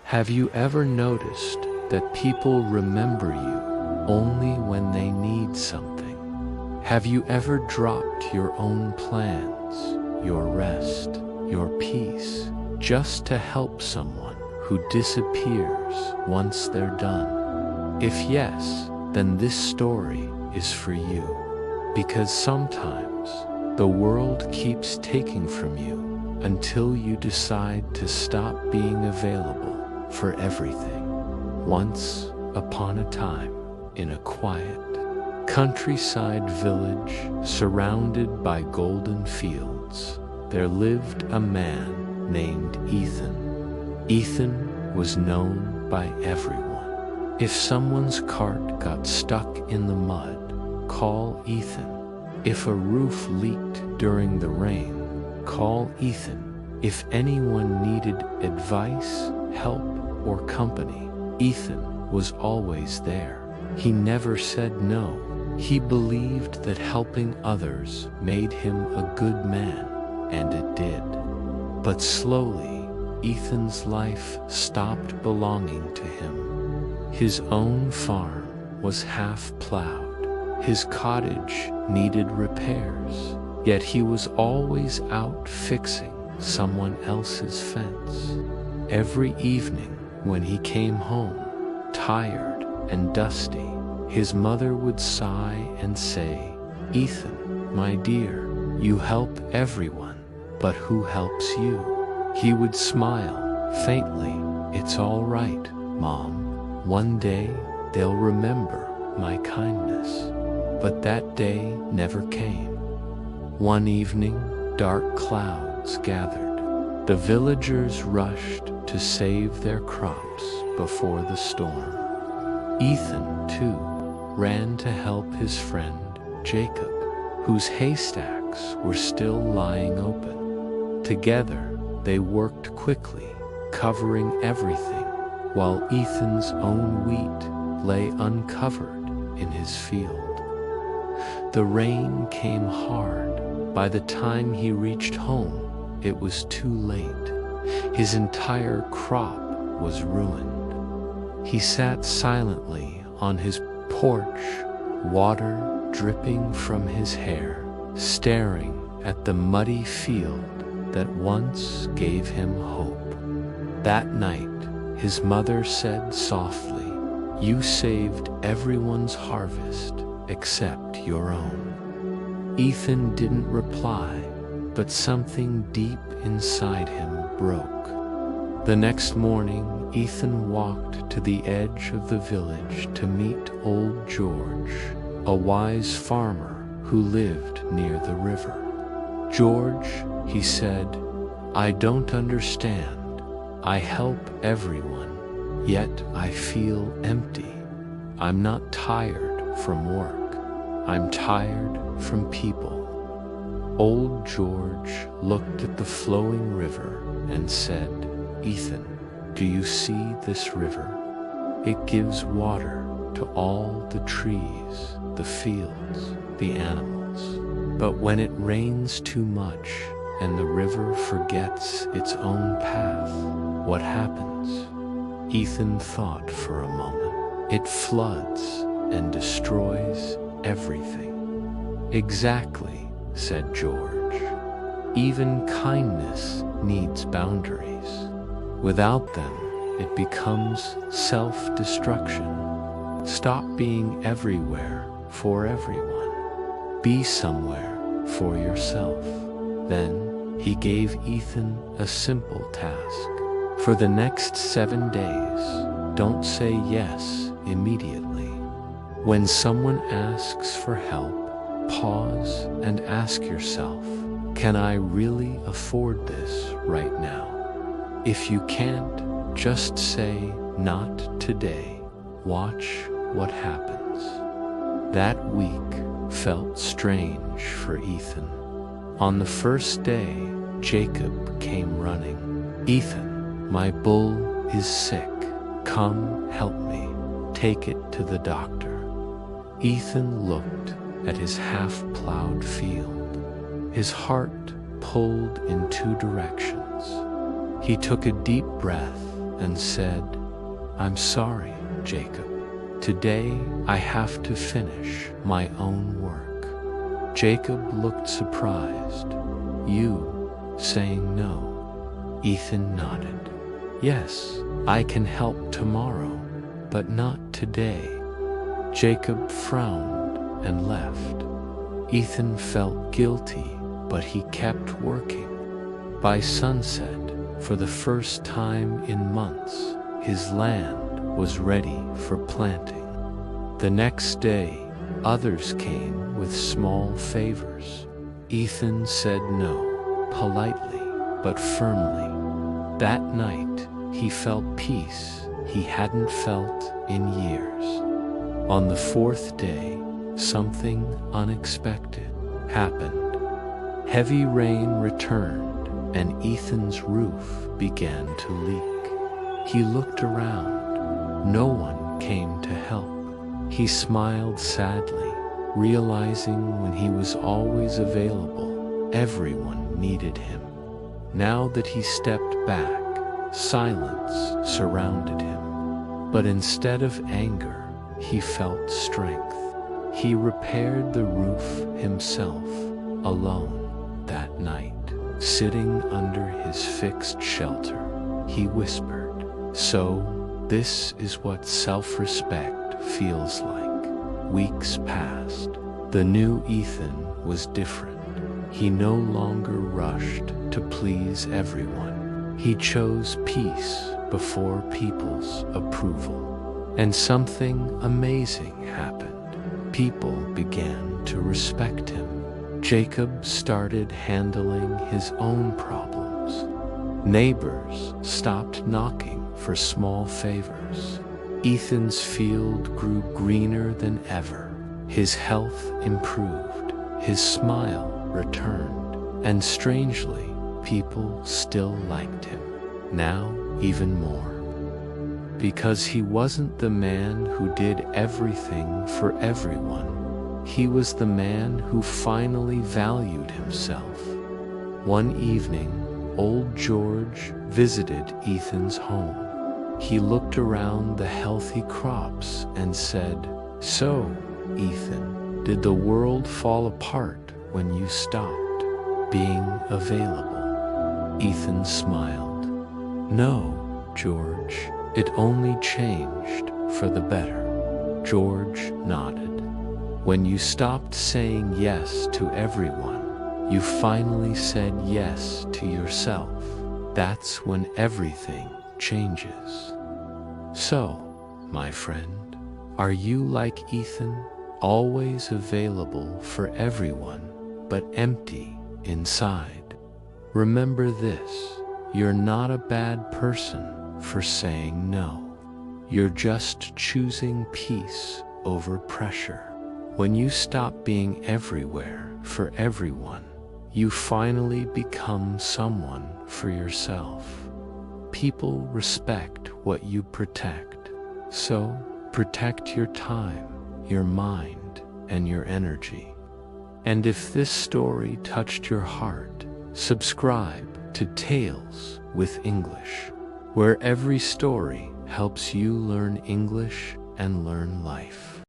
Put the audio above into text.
Have you ever noticed that people remember you only when they need something? Have you ever dropped your own plans, your rest, your peace, just to help someone who disappears once they're done? If yes, then this story is for you. Because sometimes the world keeps taking from you until you decide to stop being available for everything. Once upon a time, in a quiet countryside village surrounded by golden fields, there lived a man named Ethan. Ethan was known by everyone. If someone's cart got stuck in the mud, call Ethan. If a roof leaked during the rain, call Ethan. If anyone needed advice, help, or company, Ethan was always there. He never said no. He believed that helping others made him a good man, and it did. But slowly, Ethan's life stopped belonging to him. His own farm was half plowed. His cottage needed repairs, yet he was always out fixing someone else's fence. Every evening when he came home, tired and dusty, his mother would sigh and say, "Ethan, my dear, you help everyone, but who helps you?" He would smile faintly. "It's all right, Mom. One day they'll remember my kindness." But that day never came. One evening, dark clouds gathered. The villagers rushed to save their crops before the storm. Ethan, too, ran to help his friend Jacob, whose haystacks were still lying open. Together, they worked quickly, covering everything, while Ethan's own wheat lay uncovered in his field. The rain came hard. By the time he reached home, it was too late. His entire crop was ruined. He sat silently on his porch, water dripping from his hair, staring at the muddy field that once gave him hope. That night, his mother said softly, "You saved everyone's harvest except your own." Ethan didn't reply, but something deep inside him broke. The next morning, Ethan walked to the edge of the village to meet old George, a wise farmer who lived near the river. "George," he said, "I don't understand. I help everyone, yet I feel empty. I'm not tired from work. I'm tired from people." Old George looked at the flowing river and said, "Ethan, do you see this river? It gives water to all the trees, the fields, the animals. But when it rains too much and the river forgets its own path, what happens?" Ethan thought for a moment. "It floods and destroys everything." "Exactly," said George. "Even kindness needs boundaries. Without them, it becomes self-destruction. Stop being everywhere for everyone. Be somewhere for yourself." Then he gave Ethan a simple task. For the next 7 days, don't say yes immediately. When someone asks for help, pause and ask yourself, "Can I really afford this right now?" If you can't, just say, "Not today." Watch what happens. That week felt strange for Ethan. On the first day, Jacob came running. "Ethan, my bull is sick. Come help me. Take it to the doctor." Ethan looked at his half-plowed field. His heart pulled in 2 directions. He took a deep breath and said, "I'm sorry, Jacob. Today I have to finish my own work." Jacob looked surprised. "You saying no?" Ethan nodded. "Yes, I can help tomorrow, but not today." Jacob frowned and left. Ethan felt guilty, but he kept working. By sunset, for the first time in months, his land was ready for planting. The next day, others came with small favors. Ethan said no, politely but firmly. That night, he felt peace he hadn't felt in years. On the fourth day, something unexpected happened. Heavy rain returned, and Ethan's roof began to leak. He looked around. No one came to help. He smiled sadly, realizing when he was always available, everyone needed him. Now that he stepped back, silence surrounded him. But instead of anger, he felt strength. He repaired the roof himself, alone, that night. Sitting under his fixed shelter, he whispered, "So, this is what self-respect feels like." Weeks passed. The new Ethan was different. He no longer rushed to please everyone. He chose peace before people's approval. And something amazing happened. People began to respect him. Jacob started handling his own problems. Neighbors stopped knocking for small favors. Ethan's field grew greener than ever. His health improved. His smile returned. And strangely, people still liked him. Now, even more. Because he wasn't the man who did everything for everyone. He was the man who finally valued himself. One evening, old George visited Ethan's home. He looked around the healthy crops and said, "So, Ethan, did the world fall apart when you stopped being available?" Ethan smiled. "No, George, it only changed for the better." George nodded. "When you stopped saying yes to everyone, you finally said yes to yourself. That's when everything changes." So, my friend, are you like Ethan, always available for everyone, but empty inside? Remember this, you're not a bad person for saying no. You're just choosing peace over pressure. When you stop being everywhere for everyone, you finally become someone for yourself. People respect what you protect. So, protect your time, your mind, and your energy. And if this story touched your heart, subscribe to Tales with English, where every story helps you learn English and learn life.